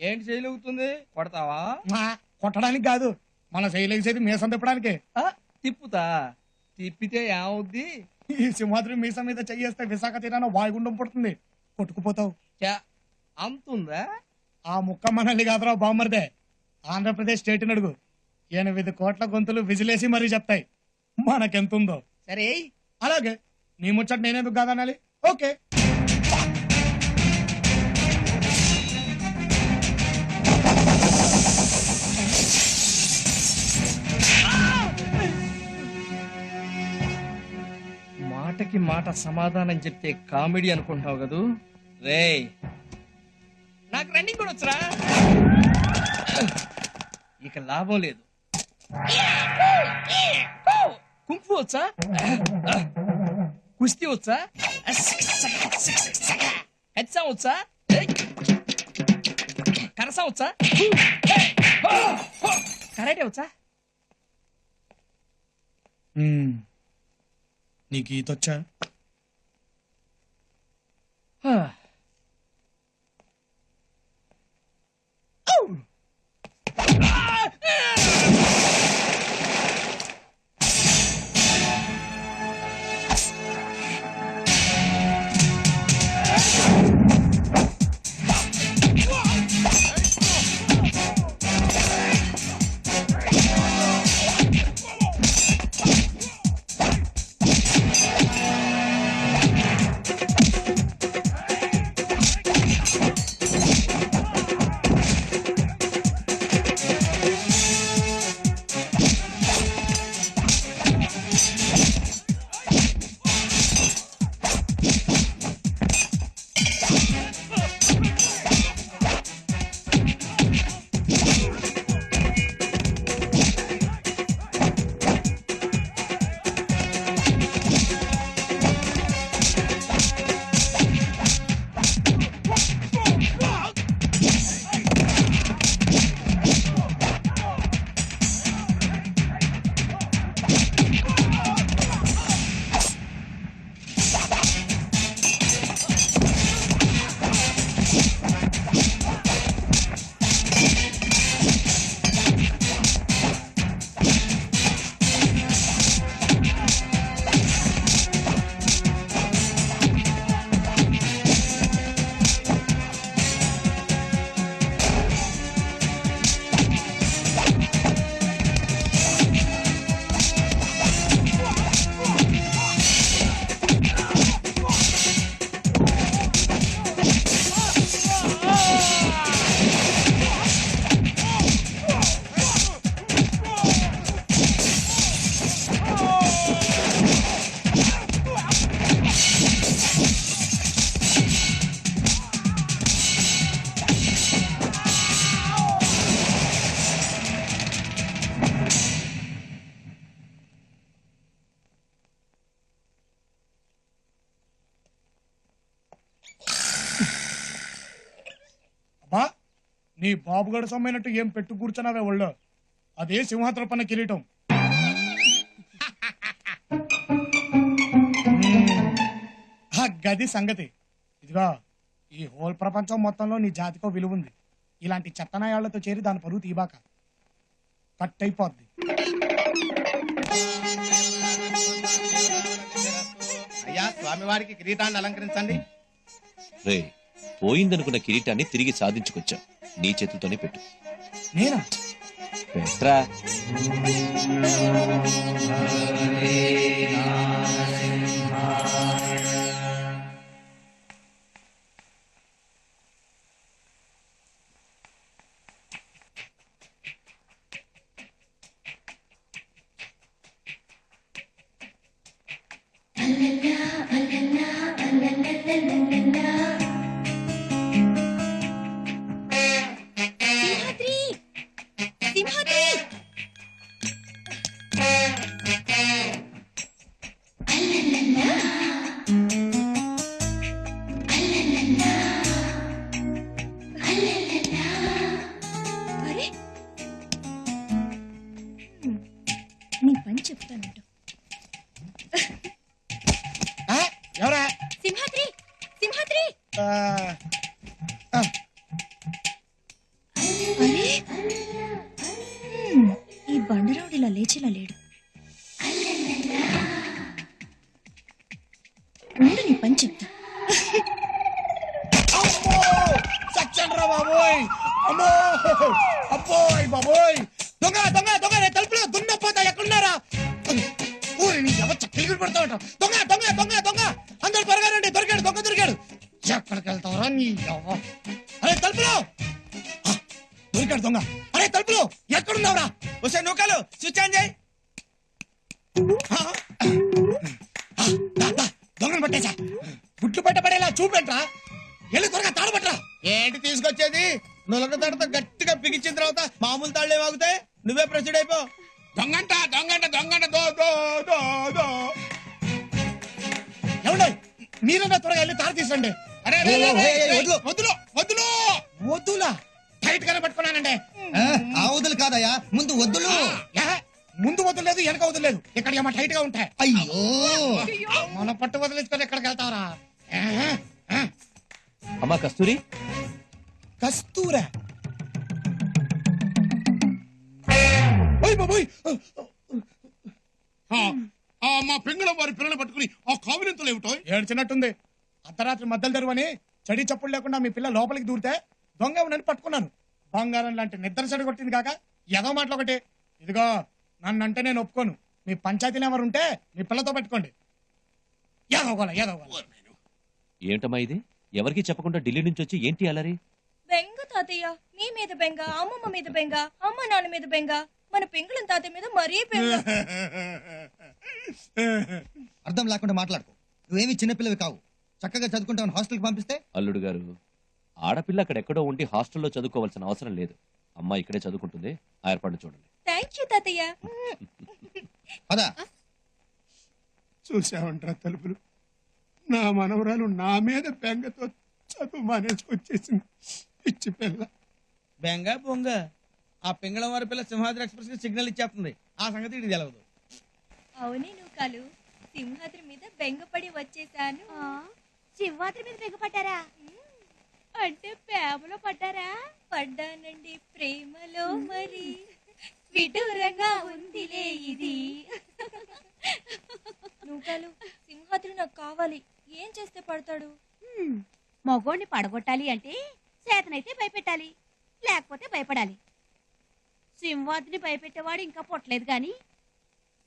ఏంటి చేయలుగుతుంది? కొడతావా? కొట్టడానికి కాదు, మన శైలేసేది మీసం తిప్పడానికి. తిప్పుతా. తిప్పితే ఏమవుద్ది? ఈ సింహాద్రి మీసం మీద చెయ్యేస్తే విశాఖ తీరాన వాయుగుండం పుడుతుంది, కొట్టుకుపోతావు. అంతుందా? ఆ ముక్క మనల్ని కాదురా బామ్మర్దే, ఆంధ్రప్రదేశ్ స్టేట్ అడుగు. 8 కోట్ల గొంతులు విజిలేసి మరీ చెప్తాయి మనకెంతుందో. సరే అలాగే, నీ ముచ్చట నేనేందుకు కాదనాలి? ఓకే. మాటకి మాట సమాధానం చెప్తే కామెడీ అనుకుంటావు కదూ? రేయ్, నాకు రన్నింగ్ కూడా వచ్చరా? ఇక లాభం లేదు. కుంఫు వచ్చా? కుస్తీ వచ్చా? హెచ్చా వచ్చా? కరసా వచ్చా? కరాటే వచ్చా? నీకు ఈతొచ్చా? అబ్బా, నీ బాబుగడు సొమ్మైనట్టు ఏం పెట్టు కూర్చున్నావే ఒళ్ళో? అదే సింహాద్రపన్న కిరీటం. గది సంగతి. ఇదిగా, ఈ హోల్ ప్రపంచం మొత్తంలో నీ జాతికో విలువ ఉంది. ఇలాంటి చెత్తనాయాళ్లతో చేరి దాని పరువు తీబాక, కట్ అయిపోద్ది. అయ్యా, స్వామివారికి కిరీటాన్ని అలంకరించండి. రే, పోయిందనుకున్న కిరీటాన్ని తిరిగి సాధించుకొచ్చా. నీ చేతులతోనే పెట్టు. నేనా? పెట్రా. అరే ఈ బండరావుడిలా లేచేలా లేడు. ఉండు నీ పని చెప్తా. సచ్చండ్రా బాబోయ్, అమ్మో అబ్బోయ్ బాబోయ్, దొంగ దొంగ దొంగ, రే తలుపులో దున్నపోతా ఎక్కడున్నారా? ఊరి నీ ఎవరు చక్కలు పడతా ఉంటావు. దొంగ దొంగ దొంగ దొంగ, అందరు త్వరగా రండి, దొరికాడు దొంగ దొరికాడు. ఎక్కడికి వెళ్తావరా నీ యవ్వ? అరే తలుపులో దొరికాడు దొంగ. అరే తలుపులో ఎక్కడున్నావురా? వస్తే నూకలు స్విచ్ ఆన్ చేయి. దొంగను పట్టేశా. గుట్లు పట్టబడేలా చూపెట్రా. వెళ్ళి త్వరగా తాడబట్రా. ఏంటి తీసుకొచ్చేది? నులక తాడుతో గట్టిగా బిగించిన తర్వాత మామూలు తాళ్లే వాగుతాయి. నువ్వే ప్రొసీడ్ అయిపో. దొంగంట దొంగంట దొంగంట దో దో దో దో. ఎవడో మీరన్నా త్వరగా వెళ్ళి తాడు తీసండి. అరే వదులు వదులు. వద్దులా టైట్ గానే పట్టుకున్నానండి. ఆ వదులు కాదయ్యా, ముందు వద్దులు. యా, ముందు వదలలేదు వెనక వదలలేదు. ఇక్కడ ఏమో టైట్ గా ఉంటాయి. అయ్యో, మన పట్టు వదిలించుకొని ఎక్కడికి వెళ్తావరా? అమ్మా కస్తూరి, కస్తూరా. ఓయ్ బాబోయ్, మా పింగళ వారి పిల్లలు పట్టుకుని ఆ కావినంతలు ఏమిటో. ఏడ్చినట్టుంది. అర్ధరాత్రి మధ్యలో తెరువని చడి చప్పుడు లేకుండా మీ పిల్ల లోపలికి దూరితే దొంగ నన్ను పట్టుకున్నాను. బంగారం లాంటి నిద్ర చెడు కొట్టింది కాక ఏదో మాటలు ఒకటి. ఇదిగో నన్నంటే నేను ఒప్పుకోను. మీ పంచాయతీలు ఎవరు ఉంటే మీ పిల్లతో పెట్టుకోండి. ఏదోగోలా ఏదోగోలా. ఏంటమ్మా ఇది? ఎవరికి చెప్పకుండా ఢిల్లీ నుంచి వచ్చి ఏంటి అలరి? బెంగ తాతయ్య, మీ మీద బెంగ, అమ్మమ్మ మీద బెంగ, అమ్మ నాన్న మీద బెంగ, మన పెంగుళం తాతయ్య మీద మరీ బెంగ. అర్థం లేకుండా మాట్లాడుకో. నువ్వేమి చిన్నపిల్లవి కావు. చక్కగా చదువుకుంటావు. హాస్టల్కి పంపిస్తే అల్లుడు గారు, ఆడపిల్ల అక్కడెక్కడో ఉండి హాస్టల్లో చదువుకోవాల్సిన అవసరం లేదు. అమ్మ ఇక్కడే చదువుకుంటుంది. ఆ ఏర్పాటు చూడండి. థ్యాంక్ యూ తాతయ్య. పదా. చూసావంటారా తలుపులు? నా మనవరాలు నా మీద బెంగతో చదువు మానేసుకొచ్చేసింది. పిచ్చి పిల్ల. బెంగ బొంగ. ఆ పింగళం వారి పిల్ల సింహాద్రి ఎక్స్ప్రెస్ కి సిగ్నల్ ఇచ్చేస్తుంది. ఆ సంగతి ఇది తెలవదు. అవునే నూకాలు, సింహాద్రి మీద బెంగపడి వచ్చేసాను. సింహాద్రి మీద బెంగపడ్డారా? అంటే ప్రేమలో పడ్డారా? పడ్డానండి, ప్రేమలో. మరి విడూరంగా ఉందిలే ఇది. నూకాలు, సింహాద్రి నాకు కావాలి. ఏం చేస్తే పడతాడు? మగోడిని పడగొట్టాలి అంటే చేతనైతే భయపెట్టాలి, లేకపోతే భయపడాలి. సింహాద్రిని భయపెట్టేవాడు ఇంకా పుట్టలేదు గాని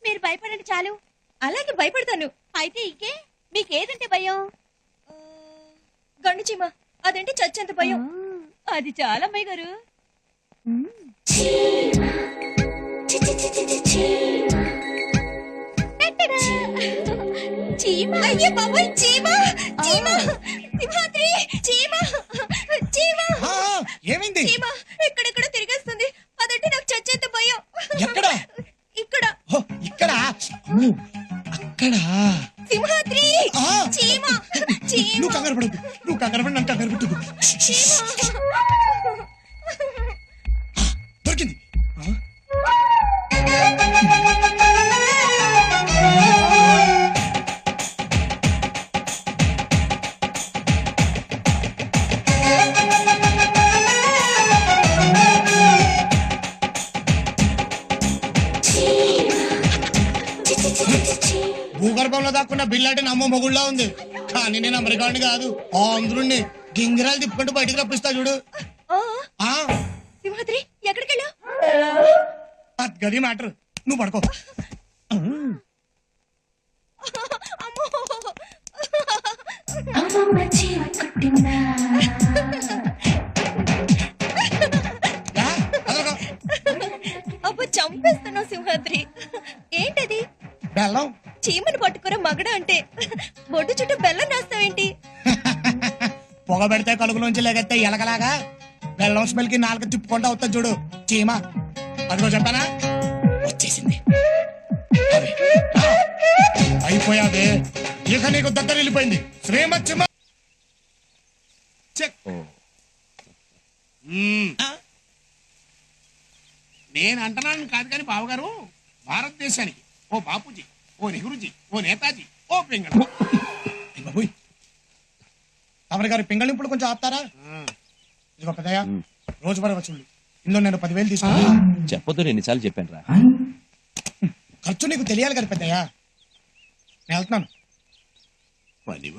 మీరు భయపడండి చాలు. అలాగే భయపడతాను. అయితే ఇంకే మీకేదంటే భయం? గండు చీమ, అదంటే చచ్చేంత భయం. అది చాలా అమ్మాయి గారు. చీమ. అయ్యే బాబోయ్, చీమ చీమ. సింహాద్రి, చీమ చీమ. ఏమైంది? చీమ ఎక్కడెక్కడ తిరిగేస్తుంది. అదంటే నాకు చచ్చేంత భయం. ఎక్కడ? ఇక్కడ. ఓ, ఇక్కడ. అమ్మో, అక్కడ. సింహాద్రి, ఆ. చీమ చీమ నువ్వు కంగారు పడద్దు. నువ్వు కంగారు పడి నన్ను కంగారు పెట్టదు. దొరికింది. భూగర్భంలో దాక్కున్న బిల్లాటి నమ్మ మొగుళ్ళ ఉంది. కానీ నేను అమెరికాని కాదు, ఆంధ్రుణ్ణి. గింగిరాలు తిప్పుకుంటూ బయటికి రప్పిస్తా చూడు. ఆ సింహాద్రి, ఎక్కడికి వెళ్ళావు? అది గది మ్యాటర్. నువ్వు పడుకో. యా, అదొక అబ్బో, చంపేస్తున్నావు సింహాద్రి. ఏంటది? బెల్లం. చీమను పట్టుకురా మగడ అంటే బొడ్డు చుట్టూ బెల్లం రాస్తావేంటి? పొగ పెడితే కలుగులోంచి లేకెత్తే ఎలకలాగా బెల్లం స్మెల్ కి నాలుగు తిప్పుకుంటా అవుతుంది చూడు చీమ. అదిగో చెప్పానా, వచ్చేసింది. అరే, రా. అయిపోయాదే. ఇక నీకు దగ్గర వెళ్ళిపోయింది శ్రీమచ్చిమ. ఓ, నేను అంటున్నాను కాదు కానీ బావగారు, భారతదేశానికి ఓ బాపూజీ, ఓ నెహ్రూజీ, ఓ నేతాజీ, ఓ పింగళ. బాబోయ్, తమరి గారి పింగళింపులు కొంచెం ఆపుతారా? ఇదిగో పెద్దయ్య, రోజు పడవచ్చుండు. ఇందులో నేను 10,000 తీసుకున్నా. చెప్పొద్దు ఎన్నిసార్లు చెప్పాను రా. ఖర్చు నీకు తెలియాలి కదా పెద్దయ్యా. నేను వెళ్తున్నాను. 10